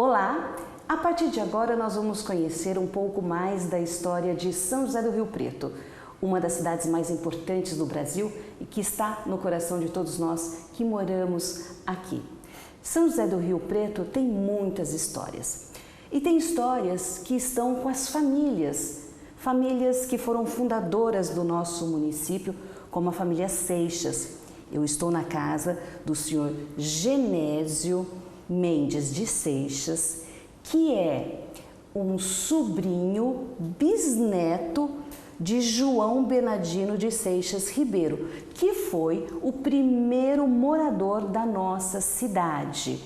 Olá! A partir de agora nós vamos conhecer um pouco mais da história de São José do Rio Preto, uma das cidades mais importantes do Brasil e que está no coração de todos nós que moramos aqui. São José do Rio Preto tem muitas histórias. E tem histórias que estão com as famílias que foram fundadoras do nosso município, como a família Seixas. Eu estou na casa do senhor Genésio Mendes de Seixas, que é um sobrinho bisneto de João Bernardino de Seixas Ribeiro, que foi o primeiro morador da nossa cidade.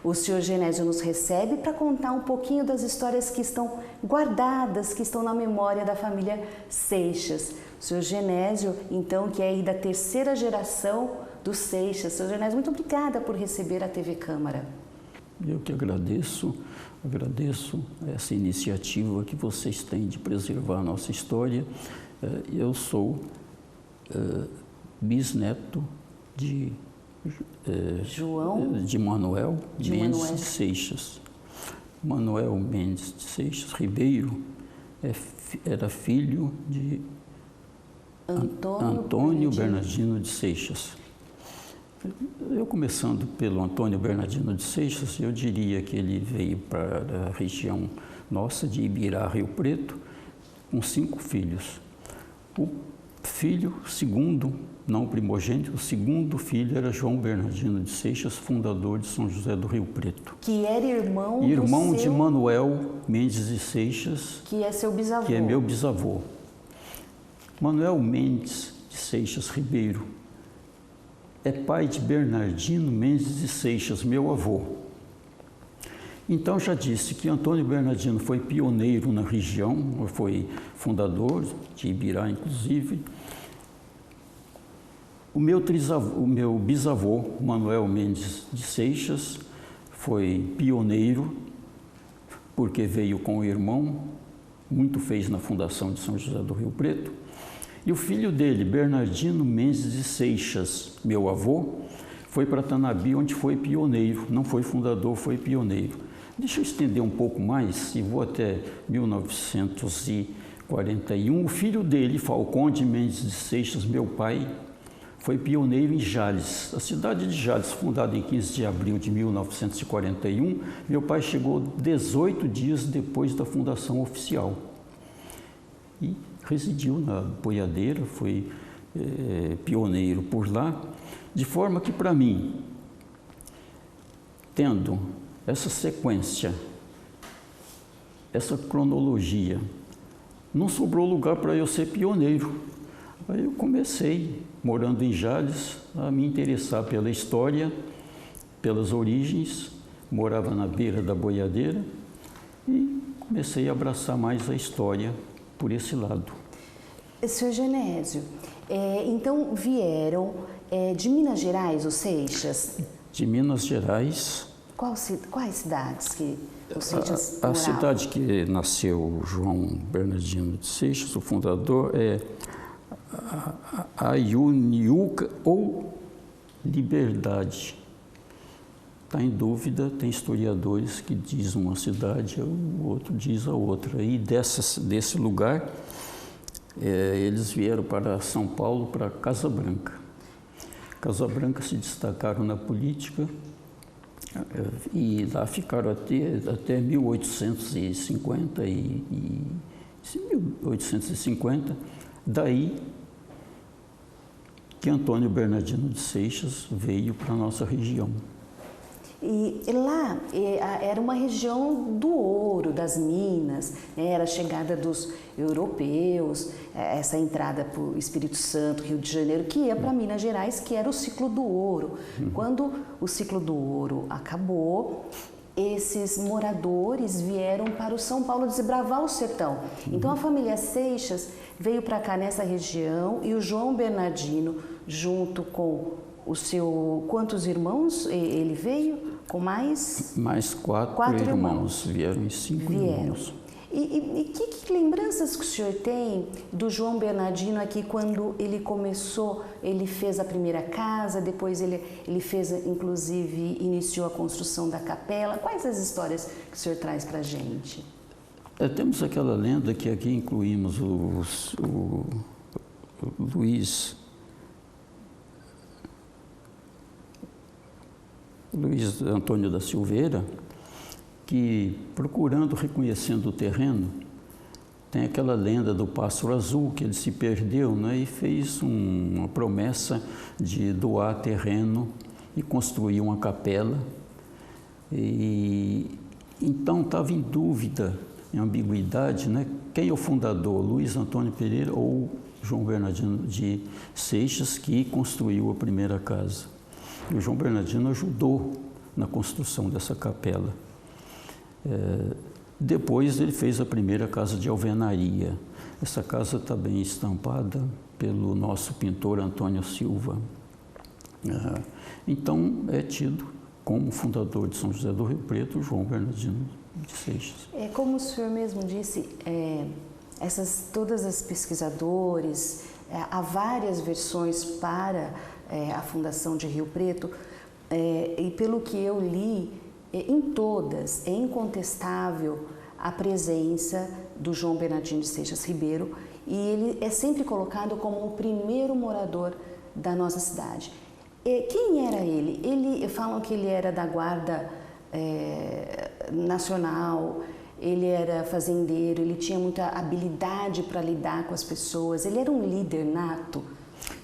O senhor Genésio nos recebe para contar um pouquinho das histórias que estão guardadas, que estão na memória da família Seixas. O senhor Genésio, então, que é aí da terceira geração dos Seixas. Senhor Genésio, muito obrigada por receber a TV Câmara. Eu que agradeço essa iniciativa que vocês têm de preservar a nossa história. Eu sou bisneto de Manuel Mendes de Seixas. Manuel Mendes de Seixas Ribeiro era filho de Antônio Bernardino de Seixas. Eu começando pelo Antônio Bernardino de Seixas, eu diria que ele veio para a região nossa de Ibirá, Rio Preto, com 5 filhos. O filho segundo, não o primogênito, o segundo filho era João Bernardino de Seixas, fundador de São José do Rio Preto. Que era irmão de Manuel Mendes de Seixas. Que é seu bisavô. Que é meu bisavô. Manuel Mendes de Seixas Ribeiro é pai de Bernardino Mendes de Seixas, meu avô. Então, já disse que Antônio Bernardino foi pioneiro na região, foi fundador de Ibirá, inclusive. O meu bisavô, Manuel Mendes de Seixas, foi pioneiro, porque veio com o irmão, muito fez na fundação de São José do Rio Preto. E o filho dele, Bernardino Mendes de Seixas, meu avô, foi para Tanabi, onde foi pioneiro. Não foi fundador, foi pioneiro. Deixa eu estender um pouco mais e vou até 1941. O filho dele, Falconde Mendes de Seixas, meu pai, foi pioneiro em Jales. A cidade de Jales, fundada em 15 de abril de 1941, meu pai chegou 18 dias depois da fundação oficial. E residiu na boiadeira, foi pioneiro por lá, de forma que, para mim, tendo essa sequência, essa cronologia, não sobrou lugar para eu ser pioneiro. Aí eu comecei, morando em Jales, a me interessar pela história, pelas origens, morava na beira da boiadeira e comecei a abraçar mais a história por esse lado. Senhor Genésio, então vieram de Minas Gerais, os Seixas? De Minas Gerais. Quais cidades que os Seixas a moravam? cidade que nasceu João Bernardino de Seixas, o fundador, é Aiuniuca ou Liberdade. Está em dúvida, tem historiadores que dizem uma cidade, o outro diz a outra. E desse lugar, eles vieram para São Paulo, para Casa Branca. Casa Branca se destacaram na política e lá ficaram até 1850 1850. Daí que Antônio Bernardino de Seixas veio para a nossa região. E lá era uma região do ouro, das minas, né? Era a chegada dos europeus, essa entrada para o Espírito Santo, Rio de Janeiro, que ia para Minas Gerais, que era o ciclo do ouro. Quando o ciclo do ouro acabou, esses moradores vieram para o São Paulo desbravar o sertão. Então a família Seixas veio para cá nessa região e o João Bernardino, junto com o seu... Quantos irmãos ele veio? Com mais? Mais quatro irmãos. Vieram em 5 irmãos. E que lembranças que o senhor tem do João Bernardino aqui quando ele começou, ele fez a primeira casa, depois ele fez, inclusive, iniciou a construção da capela? Quais as histórias que o senhor traz para a gente? Temos aquela lenda que aqui incluímos o Luiz Antônio da Silveira, que procurando, reconhecendo o terreno, tem aquela lenda do pássaro azul, que ele se perdeu, né, e fez uma promessa de doar terreno e construir uma capela. E então estava em dúvida, em ambiguidade, né, quem é o fundador, Luiz Antônio Pereira ou João Bernardino de Seixas, que construiu a primeira casa. E o João Bernardino ajudou na construção dessa capela. Depois ele fez a primeira casa de alvenaria. Essa casa está bem estampada pelo nosso pintor Antônio Silva. Então é tido como fundador de São José do Rio Preto, João Bernardino de Seixas. Como o senhor mesmo disse, todas as pesquisadores, há várias versões para a fundação de Rio Preto, e pelo que eu li, em todas é incontestável a presença do João Bernardino de Seixas Ribeiro, e ele é sempre colocado como o primeiro morador da nossa cidade. Quem era ele? Falam que ele era da Guarda Nacional, ele era fazendeiro, ele tinha muita habilidade para lidar com as pessoas, ele era um líder nato.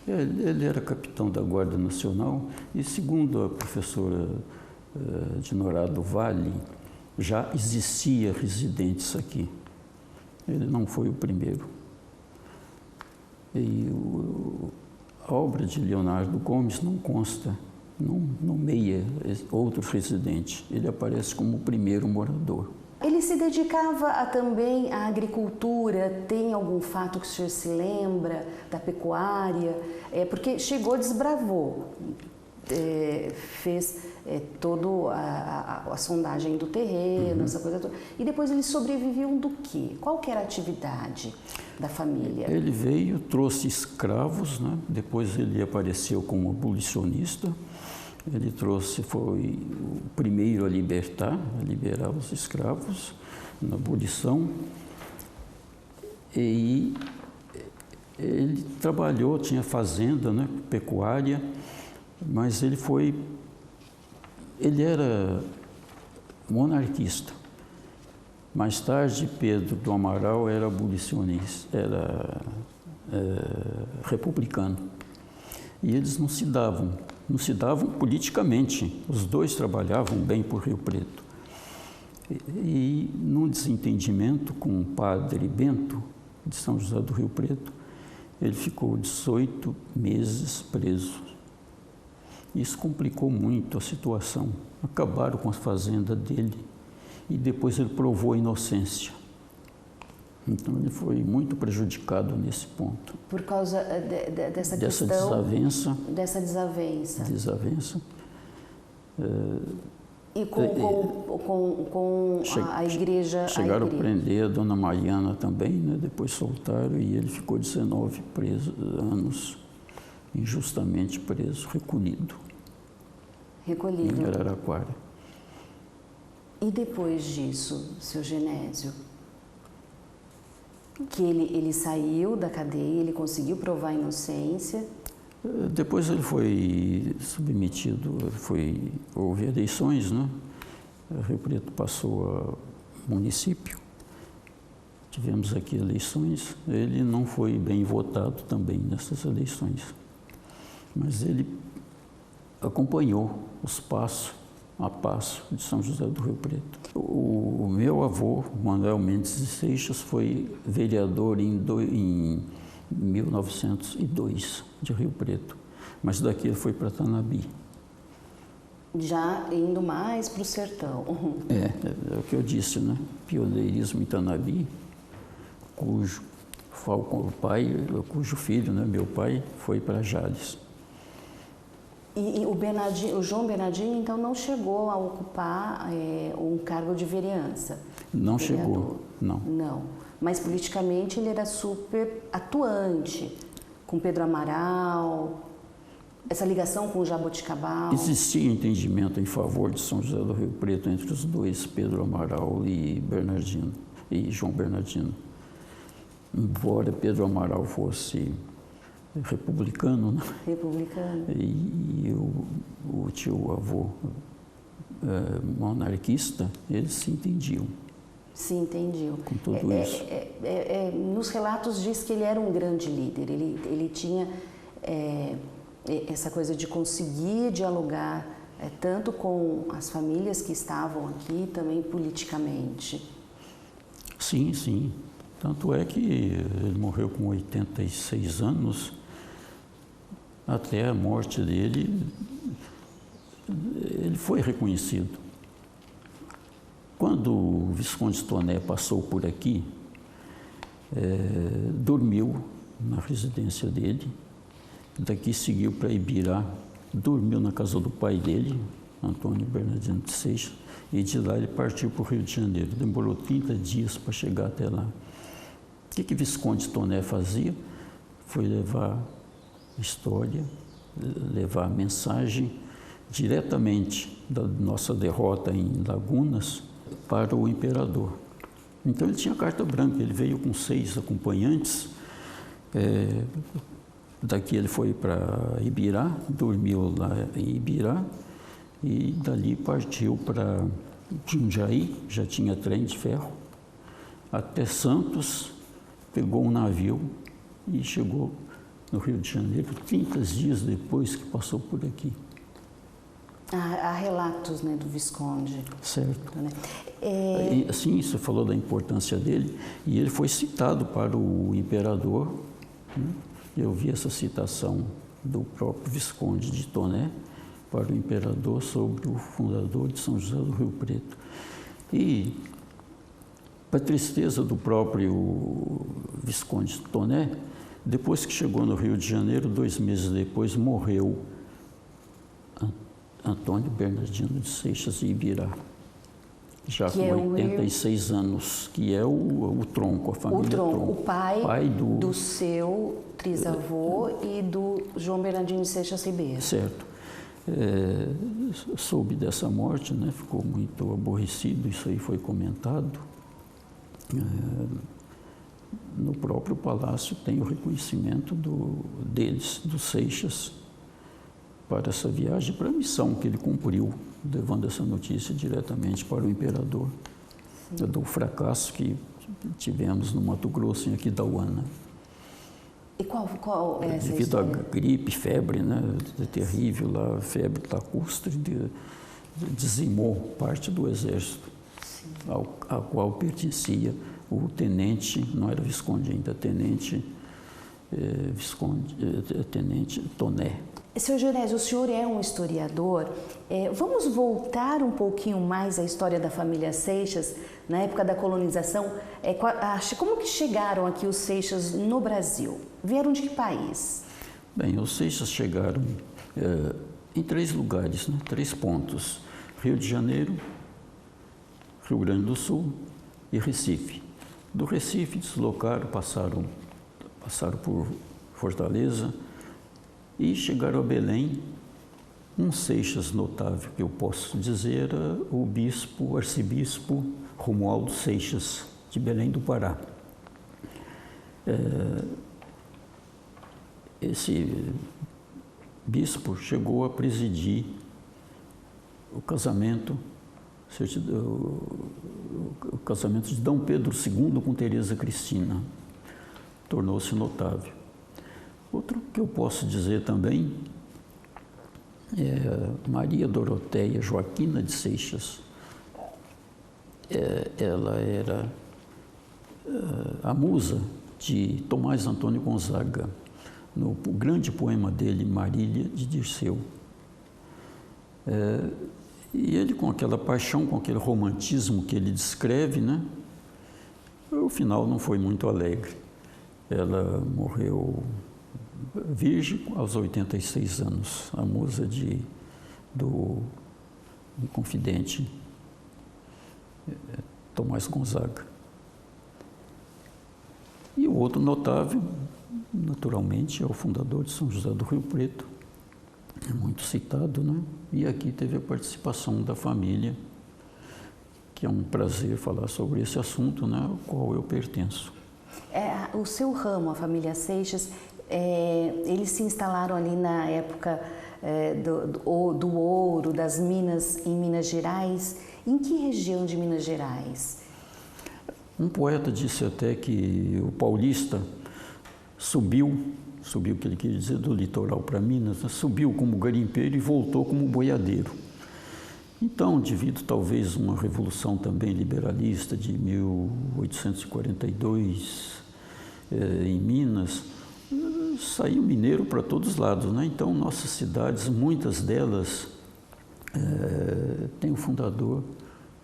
Ele era capitão da Guarda Nacional e, segundo a professora Dinorado Vale, já existia residentes aqui. Ele não foi o primeiro. E a obra de Leonardo Gomes não consta, não nomeia outros residentes. Ele aparece como o primeiro morador. Ele se dedicava também à agricultura? Tem algum fato que o senhor se lembra da pecuária? Porque chegou, desbravou, fez toda a sondagem do terreno, essa coisa toda. E depois ele sobreviveu do quê? Qual que era a atividade da família? Ele veio, trouxe escravos, né? Depois ele apareceu como abolicionista. Ele foi o primeiro a liberar os escravos na abolição. E ele trabalhou, tinha fazenda, né, pecuária, mas ele era monarquista. Mais tarde, Pedro do Amaral era abolicionista, era republicano. E eles não se davam politicamente. Os dois trabalhavam bem por Rio Preto. E num desentendimento com o padre Bento, de São José do Rio Preto, ele ficou 18 meses preso. Isso complicou muito a situação. Acabaram com a fazenda dele e depois ele provou a inocência. Então ele foi muito prejudicado nesse ponto. Por causa dessa questão? Dessa desavença. E com a igreja? Chegaram a prender a dona Mariana também, né? Depois soltaram e ele ficou 19 anos injustamente preso, recolhido. Em Araraquara. E depois disso, seu Genésio? Que ele saiu da cadeia, ele conseguiu provar a inocência? Depois ele foi submetido, houve eleições, né? Rio Preto passou a município, tivemos aqui eleições, ele não foi bem votado também nessas eleições, mas ele acompanhou os passos a passo de São José do Rio Preto. O meu avô, Manuel Mendes de Seixas, foi vereador em 1902 de Rio Preto, mas daqui ele foi para Tanabi. Já indo mais para o sertão. É o que eu disse, né? Pioneirismo em Tanabi, cujo filho, né, meu pai, foi para Jales. E o João Bernardino, então, não chegou a ocupar um cargo de vereança? Não chegou, não. Não. Mas politicamente ele era super atuante, com Pedro Amaral, essa ligação com o Jaboticabal. Existia entendimento em favor de São José do Rio Preto entre os dois, Pedro Amaral e João Bernardino. Embora Pedro Amaral fosse republicano, né? Republicano. E o tio-avô monarquista, eles se entendiam. Se entendiam. Com tudo isso. Nos relatos diz que ele era um grande líder, ele tinha essa coisa de conseguir dialogar tanto com as famílias que estavam aqui, também politicamente. Sim, sim. Tanto é que ele morreu com 86 anos. Até a morte dele, ele foi reconhecido. Quando o Visconde Toné passou por aqui, dormiu na residência dele, daqui seguiu para Ibirá, dormiu na casa do pai dele, Antônio Bernardino de Seixas, e de lá ele partiu para o Rio de Janeiro. Demorou 30 dias para chegar até lá. O que Visconde Toné fazia? Foi levar história, levar a mensagem diretamente da nossa derrota em Lagunas para o imperador. Então ele tinha carta branca, ele veio com 6 acompanhantes, daqui ele foi para Ibirá, dormiu lá em Ibirá e dali partiu para Jundiaí, já tinha trem de ferro, até Santos, pegou um navio e chegou no Rio de Janeiro 30 dias depois que passou por aqui. Há relatos, né, do Visconde. Certo. Né? Assim, você falou da importância dele, e ele foi citado para o imperador, né? Eu vi essa citação do próprio Visconde de Toné para o imperador sobre o fundador de São José do Rio Preto. E, para tristeza do próprio Visconde de Toné, depois que chegou no Rio de Janeiro, 2 meses depois, morreu Antônio Bernardino de Seixas e Ibirá, já com 86 anos, que é o tronco, a família tronco. O pai do seu trisavô e do João Bernardino de Seixas Ribeiro. Certo. Soube dessa morte, né? Ficou muito aborrecido, isso aí foi comentado. No próprio palácio tem o reconhecimento deles, dos Seixas, para essa viagem, para a missão que ele cumpriu, levando essa notícia diretamente para o imperador. Do fracasso que tivemos no Mato Grosso, em Aquidauana. E qual é essa Devido história? à gripe, febre, né, terrível, lá, a febre lacustre, dizimou parte do exército, ao qual pertencia o tenente, não era Visconde ainda, tenente Toné. Seu Genésio, o senhor é um historiador. Vamos voltar um pouquinho mais à história da família Seixas, na época da colonização. Como que chegaram aqui os Seixas no Brasil? Vieram de que país? Bem, os Seixas chegaram em 3 lugares, né? 3 pontos. Rio de Janeiro, Rio Grande do Sul e Recife. Do Recife deslocaram, passaram por Fortaleza, e chegaram a Belém. Um Seixas notável que eu posso dizer era o arcebispo Romualdo Seixas, de Belém do Pará. Esse bispo chegou a presidir o casamento de Dom Pedro II com Teresa Cristina. Tornou-se notável. Outro que eu posso dizer também é Maria Doroteia Joaquina de Seixas. Ela era a musa de Tomás Antônio Gonzaga, no grande poema dele, Marília de Dirceu. E ele, com aquela paixão, com aquele romantismo que ele descreve, né, o final não foi muito alegre. Ela morreu virgem aos 86 anos, a musa do Inconfidente Tomás Gonzaga. E o outro notável, naturalmente, é o fundador de São José do Rio Preto, é muito citado, né? E aqui teve a participação da família, que é um prazer falar sobre esse assunto, né, ao qual eu pertenço. O seu ramo, a família Seixas, eles se instalaram ali na época do ouro, das minas em Minas Gerais. Em que região de Minas Gerais? Um poeta disse até que o paulista subiu o que ele queria dizer do litoral para Minas, né? Subiu como garimpeiro e voltou como boiadeiro. Então, devido talvez a uma revolução também liberalista de 1842 em Minas, saiu mineiro para todos os lados, né? Então, nossas cidades, muitas delas, têm um fundador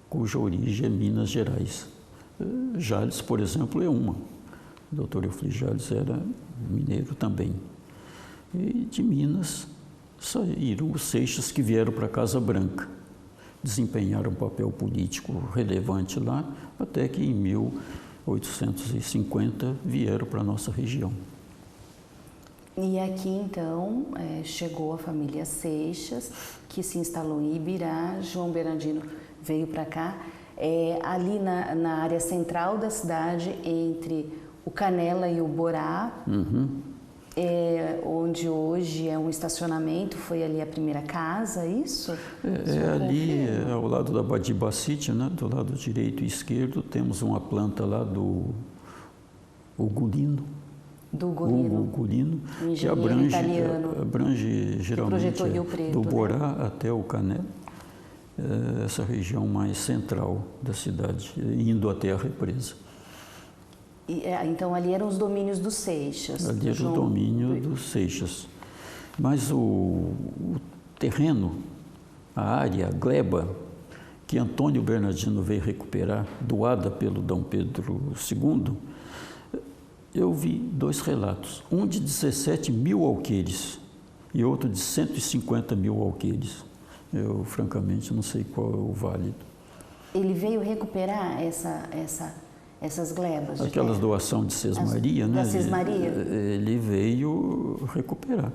cuja origem é Minas Gerais. Jales, por exemplo, é uma. O doutor Euflígio Jales era mineiro também. E de Minas saíram os Seixas que vieram para a Casa Branca. Desempenharam um papel político relevante lá, até que em 1850 vieram para a nossa região. E aqui, então, chegou a família Seixas, que se instalou em Ibirá. João Bernardino veio para cá. Ali na área central da cidade, entre o Canela e o Borá, onde hoje é um estacionamento, foi ali a primeira casa, isso? Ali, ao lado da Badibacite, né, do lado direito e esquerdo, temos uma planta lá do Ugolino. Do Ugolino, que abrange geralmente do Borá até o Canela. Essa região mais central da cidade, indo até a represa. Então, ali eram os domínios dos Seixas. Ali era o domínio dos Seixas. Mas o terreno, a área, a gleba, que Antônio Bernardino veio recuperar, doada pelo Dom Pedro II, eu vi dois relatos. Um de 17 mil alqueires e outro de 150 mil alqueires. Eu, francamente, não sei qual é o válido. Ele veio recuperar essas glebas? Aquelas doação de Sesmaria, né? Da Sesmaria? Ele veio recuperar.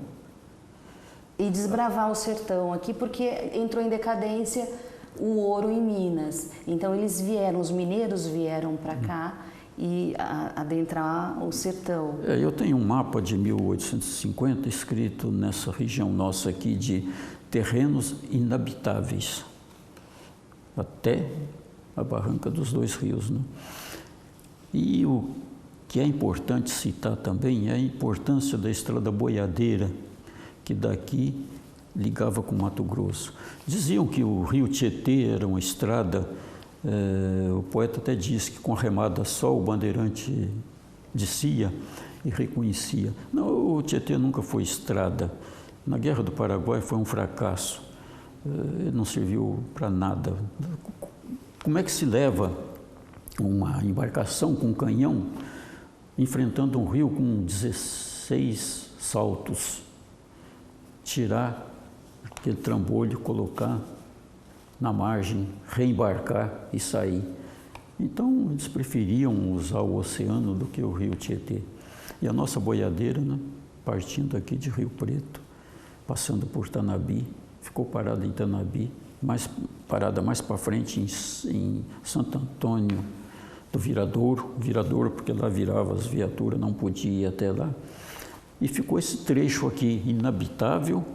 E desbravar o sertão aqui, porque entrou em decadência o ouro em Minas. Então, os mineiros vieram para cá e adentrar o sertão. Eu tenho um mapa de 1850 escrito nessa região nossa aqui de terrenos inabitáveis, até a Barranca dos Dois Rios, né? E o que é importante citar também é a importância da estrada boiadeira, que daqui ligava com Mato Grosso. Diziam que o rio Tietê era uma estrada, o poeta até disse que com a remada só o bandeirante descia e reconhecia. Não, o Tietê nunca foi estrada. Na Guerra do Paraguai foi um fracasso, não serviu para nada. Como é que se leva uma embarcação com canhão enfrentando um rio com 16 saltos? Tirar aquele trambolho, colocar na margem, reembarcar e sair. Então, eles preferiam usar o oceano do que o rio Tietê. E a nossa boiadeira, né, partindo aqui de Rio Preto, passando por Tanabi, ficou parada em Tanabi, parada mais para frente em Santo Antônio do Viradouro, porque lá virava as viaturas, não podia ir até lá. E ficou esse trecho aqui inabitável,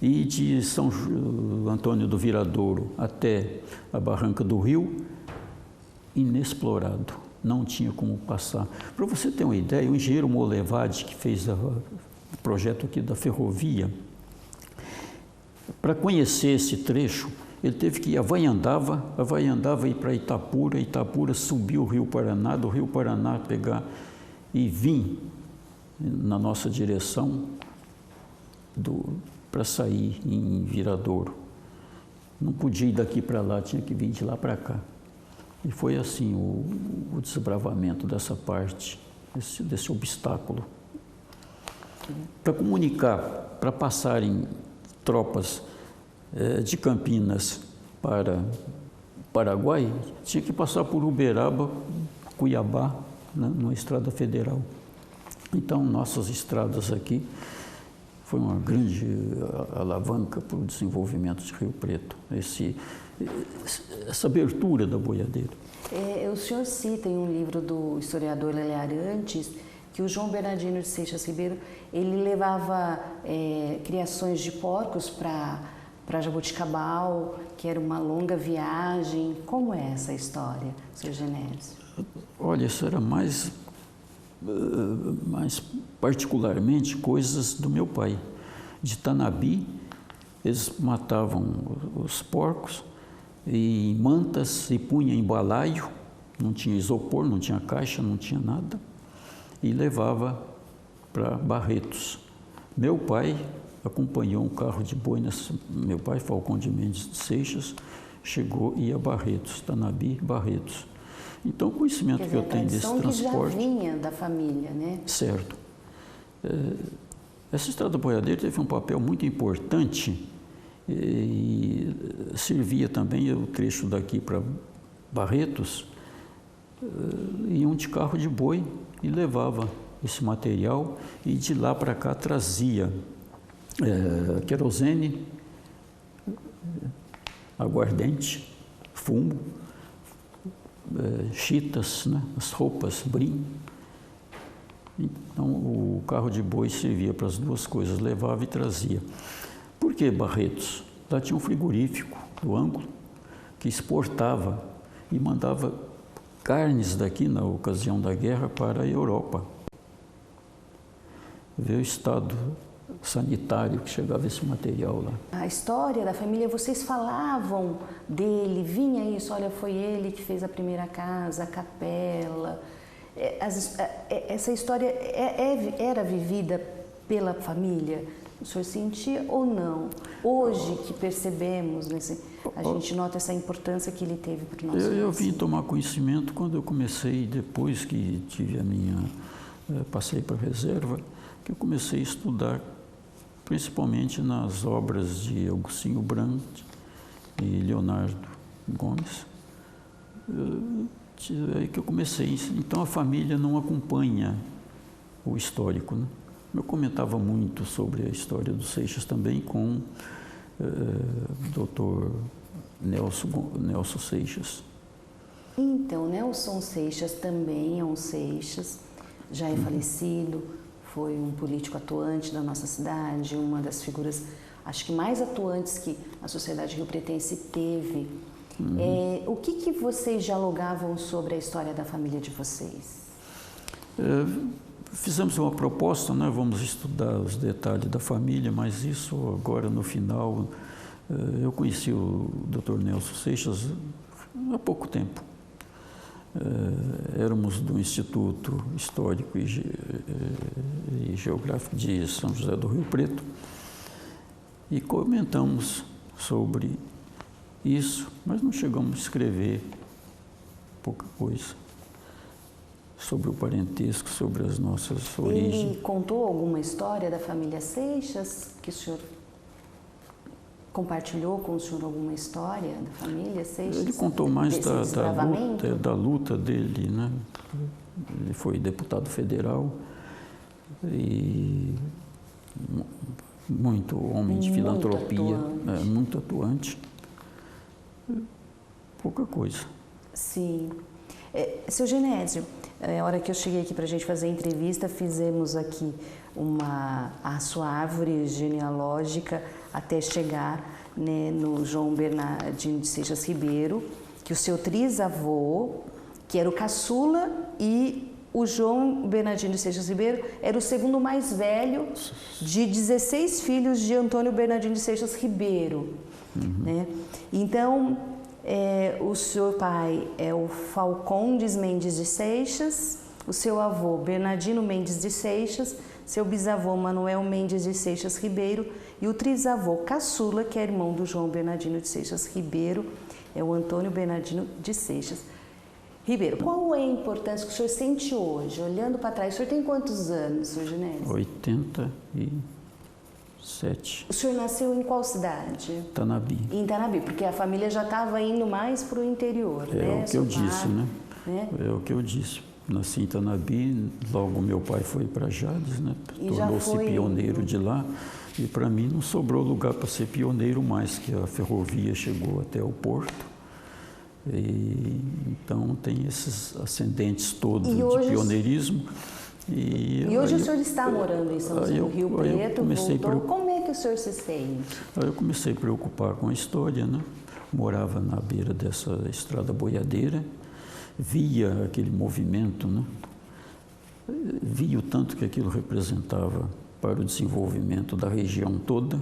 e de São Antônio do Viradouro até a Barranca do Rio, inexplorado, não tinha como passar. Para você ter uma ideia, o engenheiro Molevade, que fez o projeto aqui da ferrovia, para conhecer esse trecho, ele teve que ir a Vaiandava ir para Itapura subir o Rio Paraná, do Rio Paraná pegar e vir na nossa direção para sair em Viradouro. Não podia ir daqui para lá, tinha que vir de lá para cá. E foi assim o desbravamento dessa parte, desse obstáculo. Para comunicar, para passarem tropas de Campinas para Paraguai, tinha que passar por Uberaba, Cuiabá, né, numa estrada federal. Então, nossas estradas aqui foi uma grande alavanca para o desenvolvimento de Rio Preto, essa abertura da boiadeira. O senhor cita em um livro do historiador Lele Arantes que o João Bernardino de Seixas Ribeiro, ele levava criações de porcos para Jaboticabal, que era uma longa viagem. Como é essa história, Sr. Genésio? Olha, isso era mais particularmente coisas do meu pai. De Tanabi, eles matavam os porcos em mantas e punham em balaio, não tinha isopor, não tinha caixa, não tinha nada, e levava para Barretos. Meu pai acompanhou um carro de boi, meu pai, Falcão de Mendes de Seixas, chegou e ia a Barretos, Tanabi, Barretos. Então, o conhecimento que eu tenho desse transporte... que já vinha da família, né? Certo. Essa estrada boiadeira teve um papel muito importante e servia também o trecho daqui para Barretos, iam de carro de boi e levava esse material e de lá para cá trazia querosene, aguardente, fumo, chitas, né, as roupas, brim. Então, o carro de boi servia para as duas coisas, levava e trazia. Por que Barretos? Lá tinha um frigorífico do ângulo que exportava e mandava carnes daqui, na ocasião da guerra, para a Europa. Vê o estado sanitário que chegava esse material lá. A história da família, vocês falavam dele, vinha isso, olha, foi ele que fez a primeira casa, a capela. Essa história era vivida pela família? O senhor sentia ou não? Hoje que percebemos, a gente nota essa importância que ele teve para o nosso Eu vim tomar conhecimento quando eu comecei, depois que tive passei para a reserva, que eu comecei a estudar, principalmente nas obras de Augustinho Brandt e Leonardo Gomes. Aí que eu comecei. Então, a família não acompanha o histórico, né? Eu comentava muito sobre a história dos Seixas também com o Dr. Nelson Seixas. Então, Nelson Seixas também é um Seixas, já é falecido, foi um político atuante da nossa cidade, uma das figuras, acho que mais atuantes que a sociedade riopretense teve. O que vocês dialogavam sobre a história da família de vocês? Fizemos uma proposta, né? Vamos estudar os detalhes da família, mas isso agora no final, eu conheci o Dr. Nelson Seixas há pouco tempo. Éramos do Instituto Histórico e Geográfico de São José do Rio Preto e comentamos sobre isso, mas não chegamos a escrever pouca coisa sobre o parentesco, sobre as nossas origens. Ele contou alguma história da família Seixas que o senhor compartilhou com o senhor alguma história da família Seixas? Ele contou mais da luta dele, né? Ele foi deputado federal e muito homem de filantropia, muito atuante. Pouca coisa. Sim. Seu Genésio, a hora que eu cheguei aqui para a gente fazer a entrevista, fizemos aqui a sua árvore genealógica até chegar, né, no João Bernardino de Seixas Ribeiro, que o seu trisavô, que era o caçula, e o João Bernardino de Seixas Ribeiro era o segundo mais velho de 16 filhos de Antônio Bernardino de Seixas Ribeiro. Né? Então, o seu pai é o Falcondes Mendes de Seixas, o seu avô Bernardino Mendes de Seixas, seu bisavô Manuel Mendes de Seixas Ribeiro e o trisavô caçula, que é irmão do João Bernardino de Seixas Ribeiro, é o Antônio Bernardino de Seixas. Ribeiro, qual é a importância que o senhor sente hoje, olhando para trás? O senhor tem quantos anos, senhor Genésio? 87. O senhor nasceu em qual cidade? Tanabi. Em Tanabi, porque a família já estava indo mais para o interior, né? É o que eu disse, né? É o que eu disse. Nasci em Tanabi, logo meu pai foi para Jales, né? Tornou-se pioneiro de lá. E para mim não sobrou lugar para ser pioneiro mais, que a ferrovia chegou até o porto. E, então tem esses ascendentes todos de pioneirismo. E hoje o senhor está morando em São José do Rio Preto, voltou. Como é que o senhor se sente? Aí eu comecei a preocupar com a história, né? Morava na beira dessa estrada boiadeira, via aquele movimento, né? Via o tanto que aquilo representava para o desenvolvimento da região toda.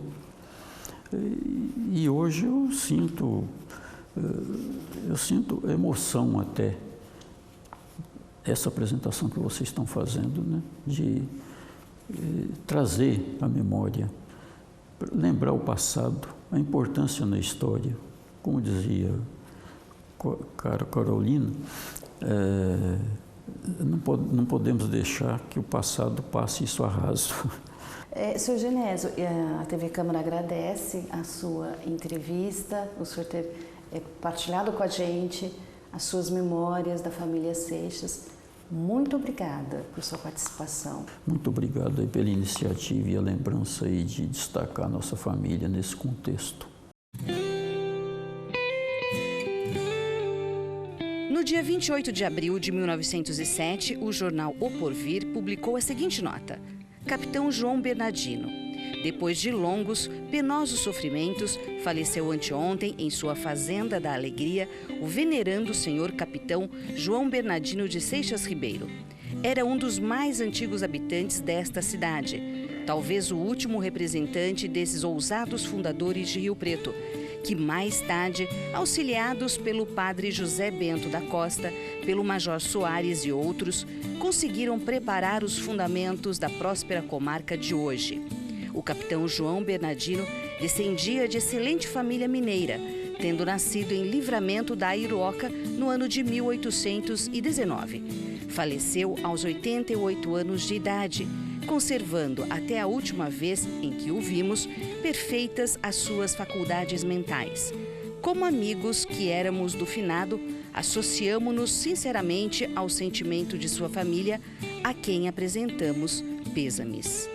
E hoje eu sinto emoção até essa apresentação que vocês estão fazendo, né? De trazer a memória, lembrar o passado, a importância na história. Como dizia Carolina, não podemos deixar que o passado passe isso a raso. Senhor Genésio, a TV Câmara agradece a sua entrevista, o senhor ter partilhado com a gente as suas memórias da família Seixas. Muito obrigada por sua participação. Muito obrigado aí pela iniciativa e a lembrança aí de destacar a nossa família nesse contexto. No dia 28 de abril de 1907, o jornal O Porvir publicou a seguinte nota: Capitão João Bernardino, depois de longos, penosos sofrimentos, faleceu anteontem em sua Fazenda da Alegria o venerando senhor capitão João Bernardino de Seixas Ribeiro. Era um dos mais antigos habitantes desta cidade, talvez o último representante desses ousados fundadores de Rio Preto, que mais tarde, auxiliados pelo padre José Bento da Costa, pelo major Soares e outros, conseguiram preparar os fundamentos da próspera comarca de hoje. O capitão João Bernardino descendia de excelente família mineira, tendo nascido em Livramento da Airoca no ano de 1819. Faleceu aos 88 anos de idade, conservando até a última vez em que o vimos perfeitas as suas faculdades mentais. Como amigos que éramos do finado, associamo-nos sinceramente ao sentimento de sua família, a quem apresentamos pêsames.